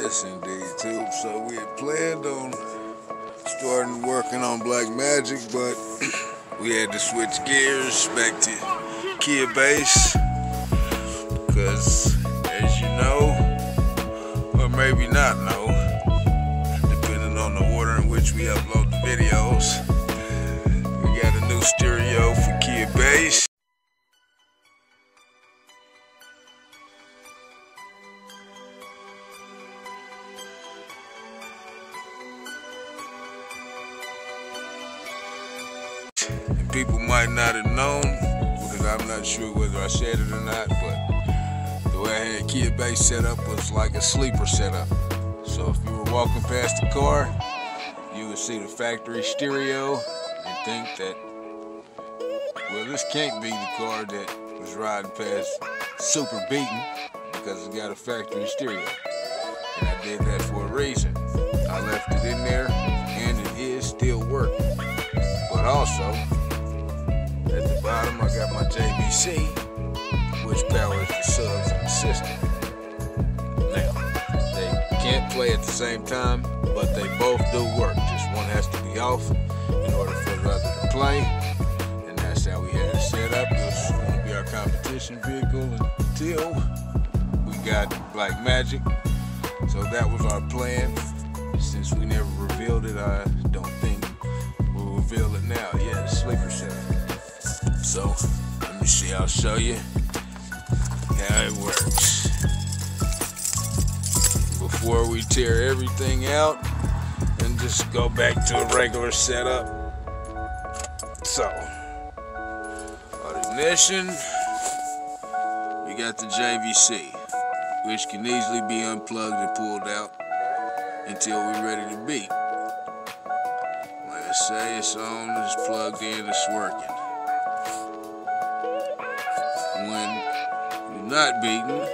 Yes, indeed, too. So we had planned on starting working on Black Magic, but we had to switch gears back to Kia base because, as you know, or maybe not know, depending on the order in which we upload the videos, we got a new stereo for Kia base. People might not have known, because I'm not sure whether I said it or not, but the way I had Kia base set up was like a sleeper setup. So if you were walking past the car, you would see the factory stereo and think that, well, this can't be the car that was riding past super beaten because it's got a factory stereo. And I did that for a reason. I left it in there and it is still working. But also, at the bottom, I got my JVC, which powers the subs in the system. Now, they can't play at the same time, but they both do work. Just one has to be off in order for the other to play, and that's how we had it set up. It was going to be our competition vehicle until we got Black Magic. So that was our plan. Since we never revealed it, I don't think we'll reveal it now. Yeah, the sleeper setup. So, let me see, I'll show you how it works. Before we tear everything out and just go back to a regular setup. So, our ignition, we got the JVC, which can easily be unplugged and pulled out until we're ready to beat. Like I say, it's on, it's plugged in, it's working. When you're not beaten, or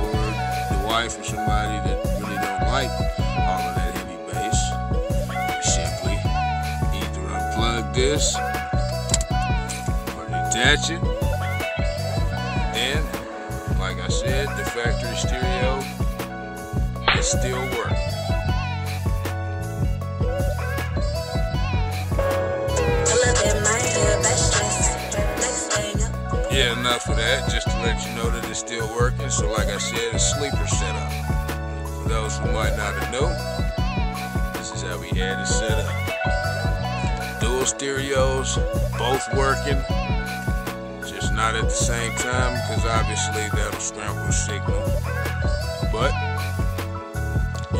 the wife or somebody that really don't like all of that heavy bass, you simply either unplug this or detach it. Then, like I said, the factory stereo is still working. Yeah, enough of that, just to let you know that it's still working. So like I said, it's sleeper setup. For those who might not have known, this is how we had it set up. Dual stereos, both working, just not at the same time, because obviously that'll scramble the signal. But,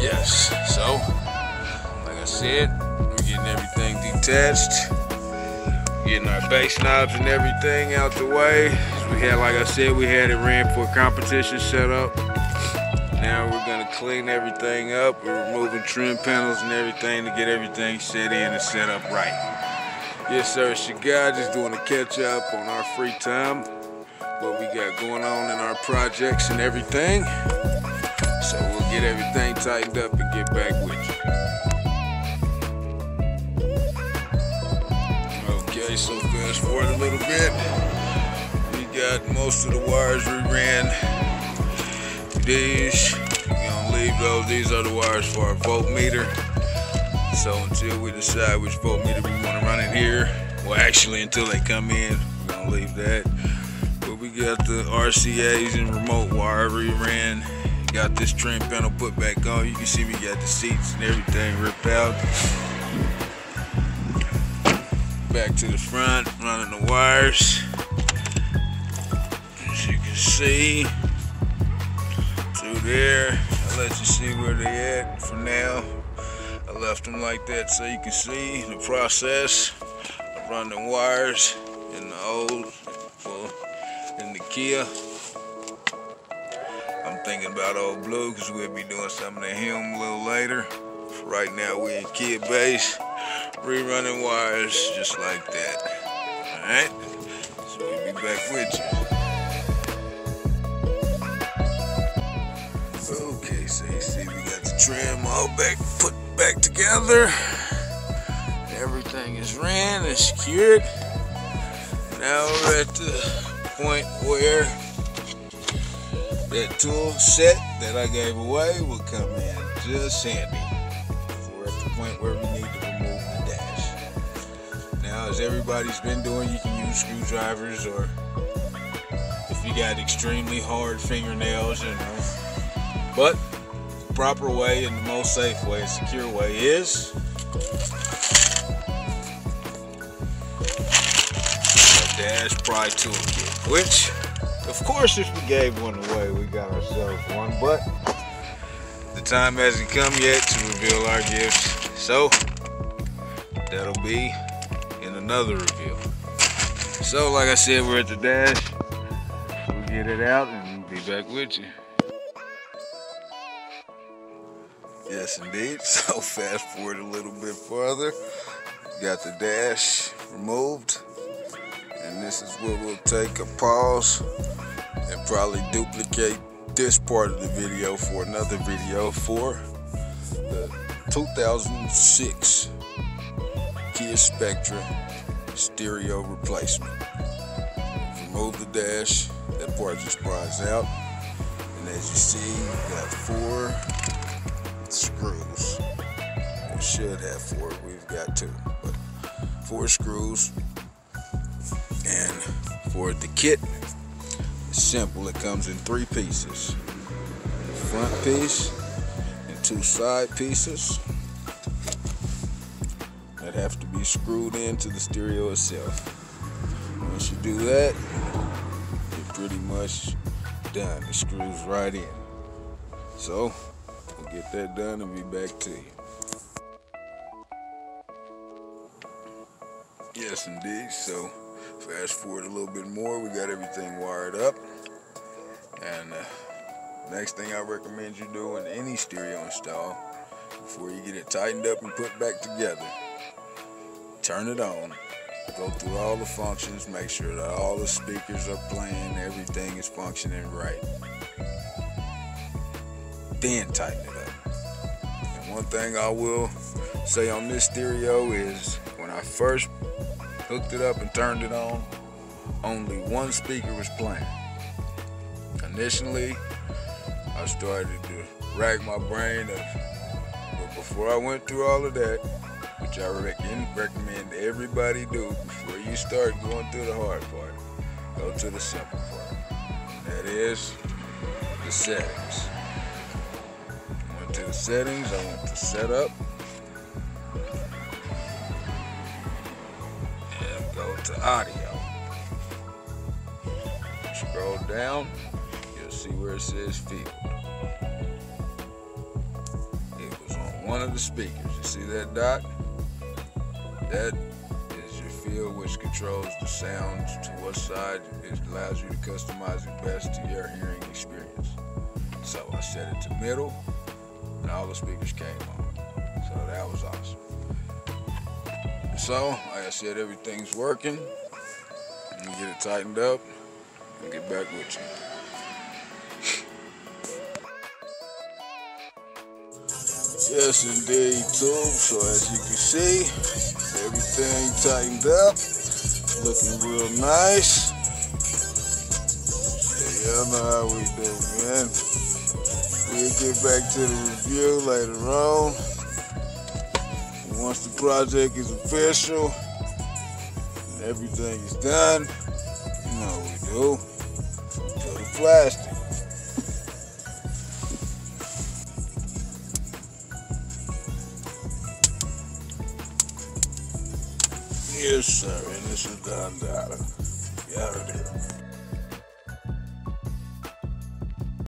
yes, so, like I said, we're getting everything detached. Getting our bass knobs and everything out the way. We had, like I said, we had it ran for a competition setup. Now we're gonna clean everything up. We're removing trim panels and everything to get everything set in and set up right. Yes, sir, it's your guy just doing a catch up on our free time. What we got going on in our projects and everything. So we'll get everything tightened up and get back with you. So fast forward a little bit, we got most of the wires we ran. These, we're gonna leave those. These are the wires for our voltmeter. So until we decide which voltmeter we want to run in here, well actually until they come in, we're gonna leave that. But we got the RCAs and remote wire we ran. Got this trim panel put back on. You can see we got the seats and everything ripped out. Back to the front, running the wires. As you can see, through there. I'll let you see where they at for now. I left them like that so you can see the process of running wires in the old, well, in the Kia. I'm thinking about old blue because we'll be doing some of the Helm a little later. For right now, we're in Kia base. Rerunning wires just like that. Alright? So we'll be back with you. Okay, so you see we got the trim all put back together. Everything is ran and secured. Now we're at the point where that tool set that I gave away will come in just handy. We're at the point where we need to remove the dash. Now, as everybody's been doing, you can use screwdrivers, or if you got extremely hard fingernails, you know. But the proper way and the most safe way and secure way is a dash pry toolkit, which, of course, if we gave one away, we got ourselves one, but the time hasn't come yet to reveal our gifts, so that'll be in another reveal. So, like I said, we're at the dash. We'll get it out and be back with you. Yes, indeed. So, fast forward a little bit further. Got the dash removed, and this is where we'll take a pause and probably duplicate this part of the video for another video for the 2006 Kia Spectra stereo replacement. Remove the dash, that part just pries out, and as you see, we've got 4 screws. It should have 4, we've got 2, but 4 screws. And for the kit, it's simple. It comes in 3 pieces. Front piece and 2 side pieces that have to be screwed into the stereo itself. Once you do that, you're pretty much done. It screws right in. So, we'll get that done and be back to you. Yes, indeed. So, fast forward a little bit more. We got everything wired up. And next thing I recommend you do in any stereo install, before you get it tightened up and put back together, turn it on, go through all the functions, make sure that all the speakers are playing, everything is functioning right. Then tighten it up. And one thing I will say on this stereo is, when I first hooked it up and turned it on, only one speaker was playing. Initially, I started to rack my brain up, but before I went through all of that, which I recommend everybody do before you start going through the hard part, go to the simple part. And that is the settings. I went to the settings, I went to setup, and go to audio. Scroll down, you'll see where it says field. It was on one of the speakers. You see that dot? That is your field, which controls the sound to what side. It allows you to customize it best to your hearing experience. So I set it to middle, and all the speakers came on. So that was awesome. So, like I said, everything's working. Let me get it tightened up and get back with you. Yes, indeed, too. So as you can see, everything tightened up, looking real nice. So y'all know how we do, man. We'll get back to the review later on. And once the project is official and everything is done, you know what we do. Go to plastic. Yes, sir, and this is Don Dada. Y'all